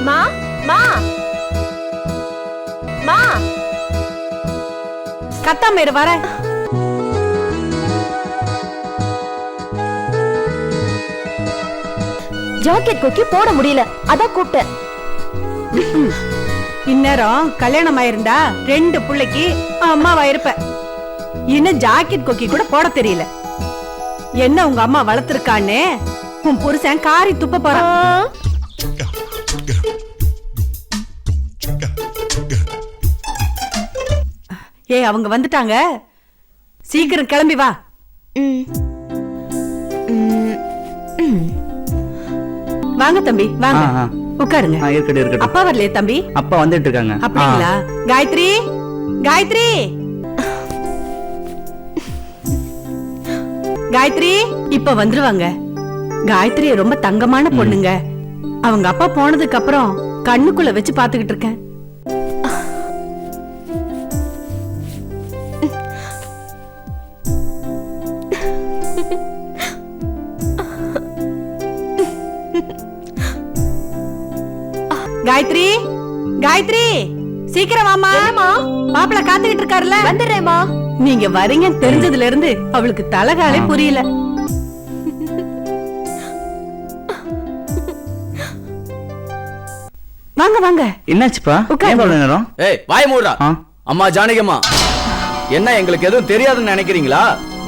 மா மா மா கத்தாம இரு வர. ஜாக்கெட் கொக்கி போட முடியல, அதான் கூப்பிட்டேன். இந்நேரம் கல்யாணம் ஆயிருந்தா 2 பிள்ளைக்கு அம்மாவா இருப்ப. இன்னும் ஜாக்கெட் கொக்கி கூட போட தெரியல. என்ன உங்க அம்மா வளர்த்திருக்கான்னு உன் புருஷன் காரி துப்ப போறான். ஏய், அவங்க வந்துட்டாங்க, சீக்கிரம் கிளம்பி வா. வாங்க தம்பி வாங்க, உட்காருங்க. இருக்கட்டும். அப்பா வரலையே தம்பி? அப்பா வந்துட்டு இருக்காங்க. அப்படிங்களா? காயத்ரி, காயத்ரி, காயத்ரி இப்ப வந்துருவாங்க. காயத்ரி ரொம்ப தங்கமான பொண்ணுங்க. அவங்க அப்பா போனதுக்கு அப்புறம் கண்ணுக்குள்ள வச்சு பாத்துக்கிட்டு இருக்கேன். காயத்ரி, காயத்ரி சீக்கிரம் வாமா. மாப்பிள்ள காத்துக்கிட்டு இருக்காருல்ல. வந்துடுறேம்மா. நீங்க வரீங்க தெரிஞ்சதுல இருந்து அவளுக்கு தலகாலே புரியல. வாங்க வாங்க. என்னாச்சுப்பா? நேரம் ஏய் வாய் மூடுடா. அம்மா ஜானகியம்மா, என்ன எங்களுக்கு எதுவும் தெரியாதுன்னு நினைக்கிறீங்களா?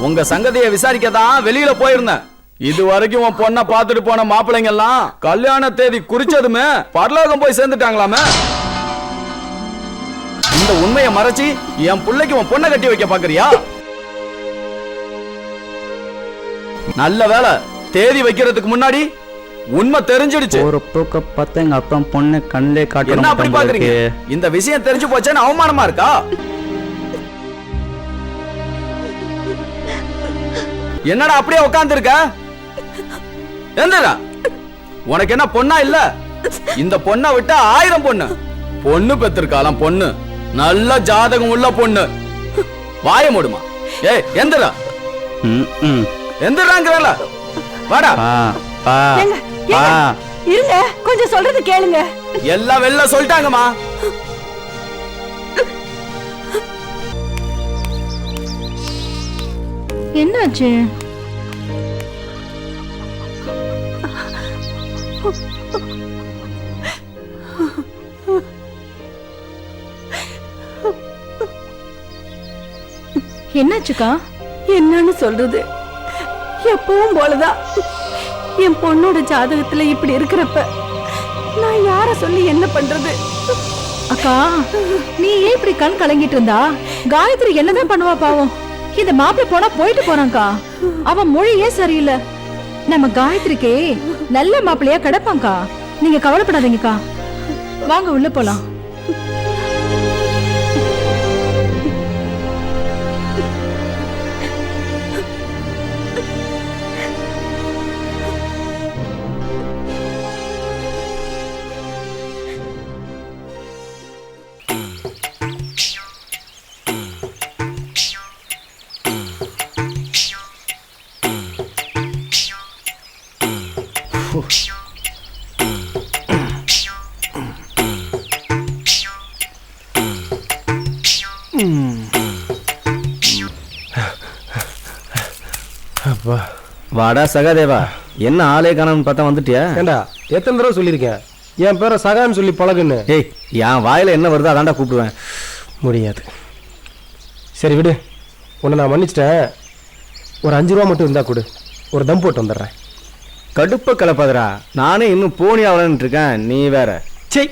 உங்க சங்கதியை விசாரிக்கதான் வெளியில போயிருந்தேன். இது வரைக்கும் உன் பொண்ணை பார்த்துட்டு போன மாப்பிள்ளைங்க எல்லாம் கல்யாண தேதி குறிச்சதுமே பரலோகம் போய் சேர்ந்துட்டாங்களாமே. இந்த உண்மையை மறைச்சி என் பிள்ளைக்கு உன் பொண்ணை கட்டி வைக்க பாக்குறியா? நல்ல வேலை, தேதி வைக்கிறதுக்கு முன்னாடி உண்மை தெரிஞ்சிடுச்சு. ஒரு தூக்க பார்த்து எங்க அப்பா பொண்ணு கண்ணே காட்டு. என்ன அப்படி பாக்குறீங்க? இந்த விஷயம் தெரிஞ்சு போச்சேன்னு அவமானமா இருக்கா? என்னடா அப்படியே உட்கார்ந்து இருக்க? எந்தடா உனக்கு என்ன பொண்ணா இல்ல? இந்த பொண்ணை விட்டா 1000 பொண்ணு. பொண்ணு பெத்திருக்காலாம் பொண்ணு, நல்ல ஜாதகம் உள்ள பொண்ணு. வாய மூடுமா. ஏய் எந்தடா எந்தடாங்கறல வாடா. இருங்க, கொஞ்சம் சொல்றது கேளுங்க. எல்லாம் வெளில சொல்லிட்டாங்கம்மா. என்னாச்சு? என்னாச்சுக்கா? என்னன்னு சொல்றது, எப்பவும் போலதான் என் பொண்ணோட ஜாதகத்துல இப்படி இருக்கிறப்ப நான் யார சொல்லி என்ன பண்றது? அக்கா, நீ ஏன் இப்படி கண் கலங்கிட்டு இருந்தா? காயத்ரி என்னதான் பண்ணுவா பாவம். இந்த மாப்பிள்ளை போனா போயிட்டு போறான்க்கா. அவன் மொழியே சரியில்லை. நம்ம காயத்ரிக்கு நல்ல மாப்பிள்ளையா கிடப்பாங்கக்கா. நீங்க கவலைப்படாதீங்கக்கா. வாங்க உள்ள போலாம். வாடா சகாதேவா, என்ன ஆளே காணாமன்னு பார்த்தா வந்துட்டியா? ஏண்டா எத்தனை தடவை சொல்லியிருக்கேன் என் பேரை சகான்னு சொல்லி பழகுன்னு? ஏய், என் வாயில என்ன வருதோ அதான்டா கூப்பிடுவேன். முடியாது. சரி விடு, உன்னை நான் மன்னிச்சிட்டேன். ஒரு 5 ரூபா மட்டும் இருந்தா கொடு, ஒரு தம் போட்டு வந்துடுறேன். கடுப்ப கலப்பாதரா, நானே இன்னும் போனி ஆகலன்னு இருக்கேன், நீ வேற. சே